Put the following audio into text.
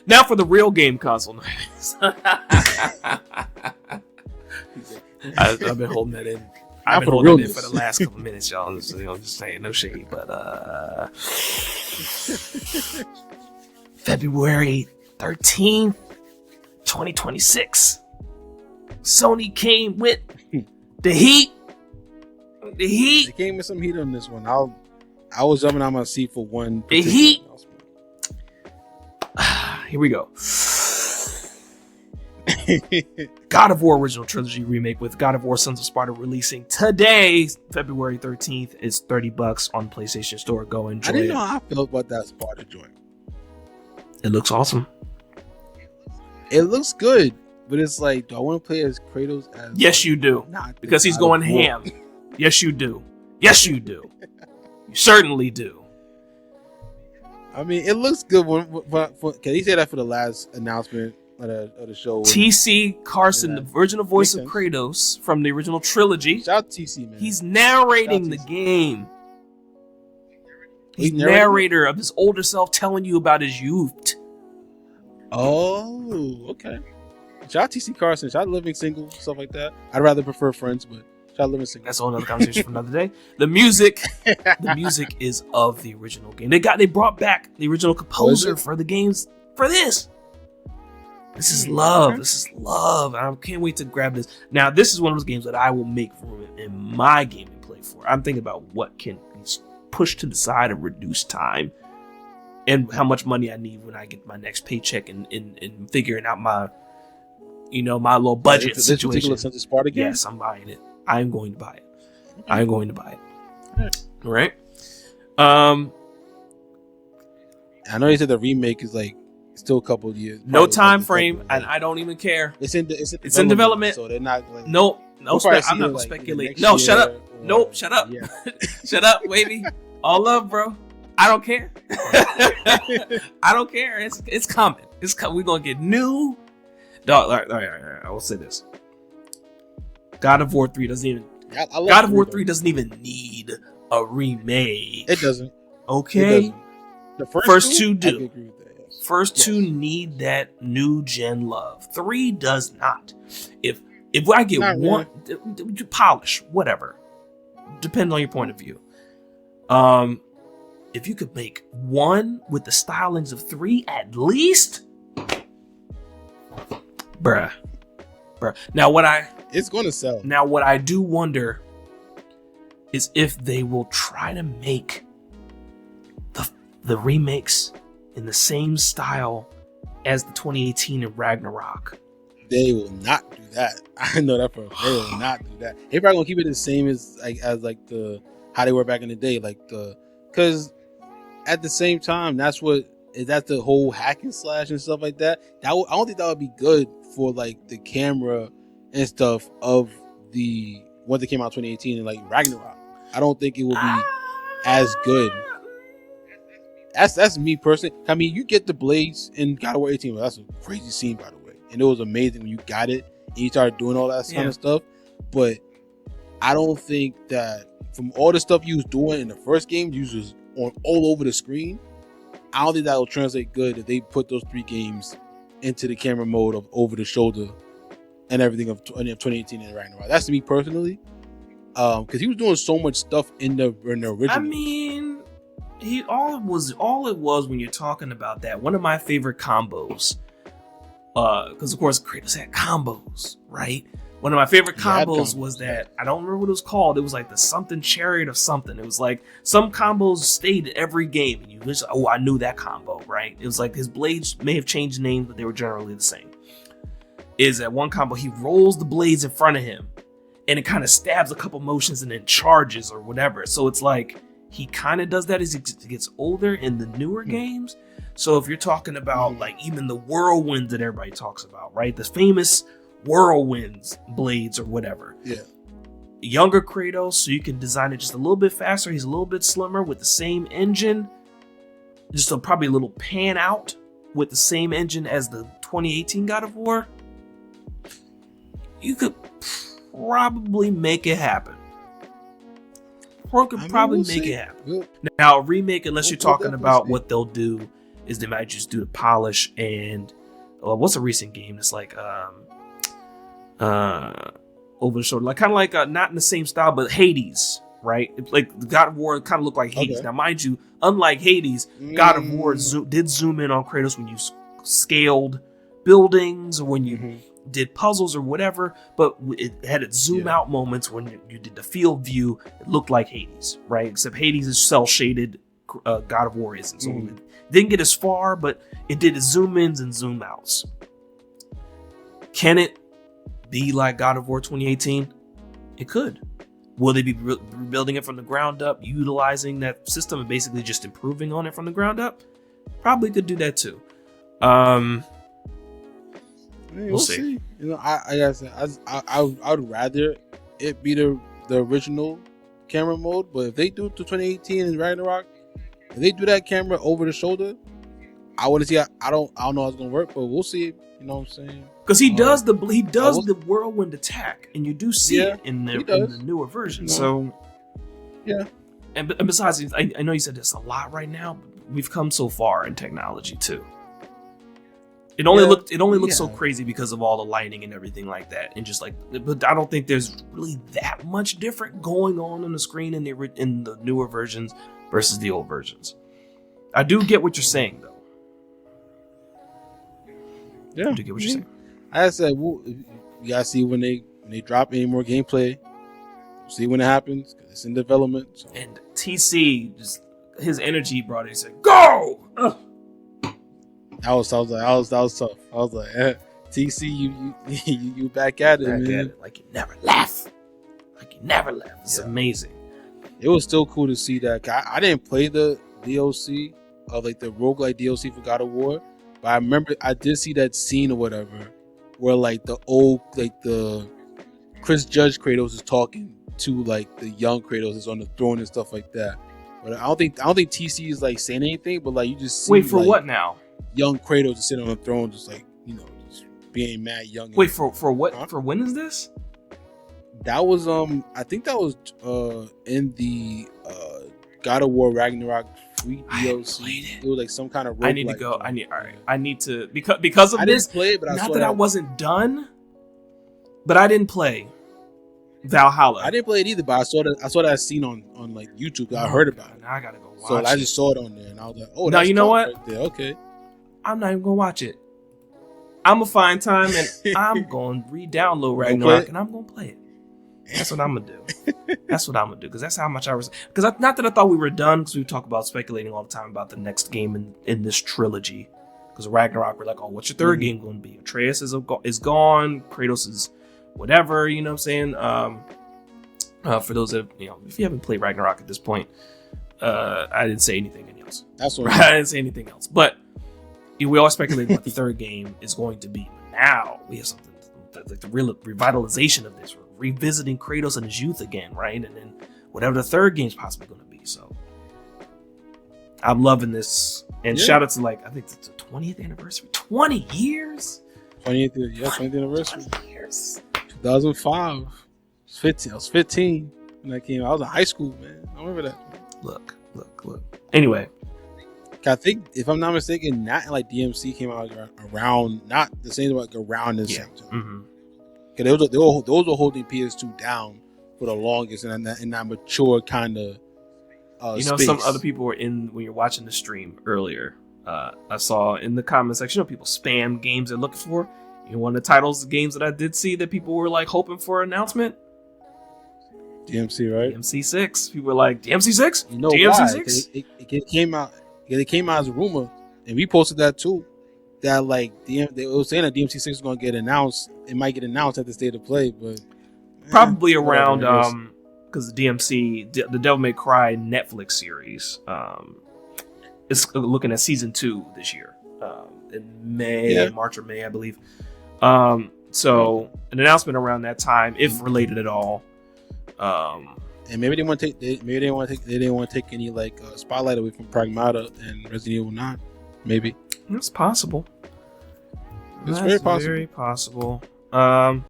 Now for the real game console. I've been holding that in. I've been holding it for the last couple minutes, y'all. Just saying, no shade, but February 13th, 2026. Sony came with the heat. The heat. They came with some heat on this one. I was jumping on my seat for one. The heat. Here we go. God of War original trilogy remake with God of War Sons of Sparta releasing today, February 13th. It's $30 on PlayStation Store. Go enjoy it. I didn't know how I felt about that Sparta joint. It looks awesome. It looks good, but it's like, do I want to play as Kratos? Yes, you do. Because he's going ham. Yes, you do. Yes, you do. You certainly do. I mean, it looks good. Can he say that for the last announcement of the show? TC Carson, the original voice of Kratos from the original trilogy. Shout out TC, man. He's narrating the game. He's narrator of his older self telling you about his youth. Oh, okay. Shout out TC Carson. Shout out Living Single, stuff like that. I'd rather prefer Friends, but shout out Living Single. That's a whole other conversation for another day. The music is of the original game. They brought back the original composer for the games for this. This is love. Okay. This is love. I can't wait to grab this. Now, this is one of those games that I will make room in my gaming play for. I'm thinking about what can be pushed to the side and reduce time, and how much money I need when I get my next paycheck and figuring out my little budget situation. Yes, I'm buying it. I am going to buy it. Okay. I am going to buy it. All right. I know you said the remake is like still a couple of years. No time frame, and I don't even care. It's in development. So they're not. Like, no. I'm not gonna speculate. No, shut up. Nope, shut up. Yeah. Shut up, wavy. All love, bro. I don't care. I don't care. It's coming. It's coming. We're gonna get new. Dog. All right. I will say this. God of War 3 doesn't even. God of War 3 doesn't even need a remake. It doesn't. Okay. It doesn't. The first two do. I agree with that, yes. First two need that new gen love. 3 does not. If I get one, polish, whatever, depends on your point of view. If you could make one with the stylings of 3 at least, bruh. Now it's gonna sell. Now what I do wonder is if they will try to make the remakes in the same style as the 2018 in Ragnarok. They will not do that. I know that for a fact. They will not do that. They probably gonna keep it the same as the how they were back in the day, because at the same time, that's the whole hack and slash and stuff like that. I don't think that would be good for like the camera and stuff of the one that came out 2018 and like Ragnarok. I don't think it will be as good. That's me personally. I mean, you get the blades in God of War 18. Well, that's a crazy scene, by the way. And it was amazing when you got it and you started doing all that kind of stuff. But I don't think that from all the stuff you was doing in the first game, you was on all over the screen. I don't think that will translate good if they put those 3 games into the camera mode of over the shoulder and everything of 2018 and Ragnarok. That's me personally. Because he was doing so much stuff in the original. I mean, all it was when you're talking about that. One of my favorite combos. Because of course Kratos had combos, right? One of my favorite combos was that, I don't remember what it was called. It was like the something chariot of something. It was like some combos stayed at every game, and you just, I knew that combo, right? It was like his blades may have changed names, but they were generally the same. Is that one combo, he rolls the blades in front of him, and it kind of stabs a couple motions and then charges or whatever. So it's like he kind of does that as he gets older in the newer games. So if you're talking about like even the whirlwinds that everybody talks about, right? The famous whirlwinds blades or whatever. Yeah. Younger Kratos, so you can design it just a little bit faster. He's a little bit slimmer with the same engine. Just probably a little pan out with the same engine as the 2018 God of War. You could probably make it happen. Or could probably make it happen. Now, a remake, unless you're talking about what they'll do is they might just do the polish and what's a recent game that's like over the shoulder, like kind of like not in the same style, but Hades, right? Like God of War kind of looked like Hades. Now, mind you, unlike Hades, God of War did zoom in on Kratos when you scaled buildings or when you did puzzles or whatever, but it had its zoom out moments when you did the field view. It looked like Hades, right? Except Hades is cell shaded, God of War isn't. So it didn't get as far, but it did its zoom ins and zoom outs. Can it be like God of War 2018? It could. Will they be rebuilding it from the ground up, utilizing that system and basically just improving on it from the ground up? Probably could do that too. We'll see. You know, I would rather it be the original camera mode, but if they do it to 2018 in Ragnarok, if they do that camera over the shoulder, I want to see. I don't know how it's gonna work, but we'll see. You know what I'm saying? Because he does the whirlwind attack, and you do see it in the newer version. So and besides, I know you said this a lot right now, but we've come so far in technology too. It only looked so crazy because of all the lighting and everything like that, and just like, but I don't think there's really that much different going on the screen in the newer versions versus the old versions. I do get what you're saying, though. Yeah, I do get what you're saying. I said, well, you gotta see when they drop any more gameplay. See when it happens. 'Cause it's in development. So. And TC, just his energy brought it. He said, "Go!" Ugh. That was tough. I was like, TC, you back at it, man. Like you never left. It's amazing. It was still cool to see that. I didn't play the DLC of like the roguelike DLC for God of War, but I remember I did see that scene or whatever where like the old, like the Chris Judge Kratos is talking to like the young Kratos is on the throne and stuff like that. But I don't think TC is like saying anything, but like you just see. Wait for like, what now? Young Kratos is sitting on the throne, just like, you know, just being mad young. Wait for what? Huh? For when is this? That was I think that was in the God of War Ragnarok free DLC. It was like some kind of. I need to go. I need to because of I this. Didn't play it, but not that I wasn't done, but I didn't play Valhalla. I didn't play it either, but I saw that scene on like YouTube. I heard about it. Now I gotta go watch. So I just saw it on there, and I was like, "Oh, now you know what? Right there. Okay, I'm not even gonna watch it. I'm gonna find time and I'm gonna re-download Ragnarok and I'm gonna play it. That's what I'm gonna do. Because that's how much I was. Because not that I thought we were done, because we talk about speculating all the time about the next game in this trilogy. Because Ragnarok, we're like, oh, what's your third game going to be? Atreus is gone. Kratos is whatever. You know what I'm saying? For those that if you haven't played Ragnarok at this point, I didn't say anything else. That's what I didn't say anything else. But we all speculate what the third game is going to be. But now we have something like the real revitalization of this. We're revisiting Kratos in his youth again, right? And then whatever the third game's possibly going to be. So I'm loving this. And shout out to I think it's the 20th anniversary. 20 years? 20th anniversary. 20 years. 2005. I was 15 when that came out. I was in high school, man. I remember that. Look. Anyway. I think, if I'm not mistaken, not like DMC came out around, not the same, like around this sector. Mm-hmm. Because those were holding PS2 down for the longest in that mature kind of space. Some other people were when you're watching the stream earlier. I saw in the comment section, people spam games they're looking for. One of the titles of games that I did see that people were like hoping for an announcement. DMC, right? DMC 6. People were like, DMC 6? You know DMC why? 6? It came out. It came out as a rumor, and we posted that too. That like they were saying that DMC 6 is going to get announced. It might get announced at the State of Play, but probably around because the DMC, the Devil May Cry Netflix series, is looking at season 2 this year, in March or May, I believe. So an announcement around that time, if related at all. And maybe they want to take. They didn't want to take any spotlight away from Pragmata and Resident Evil 9. Maybe it's possible. It's very possible. Very possible.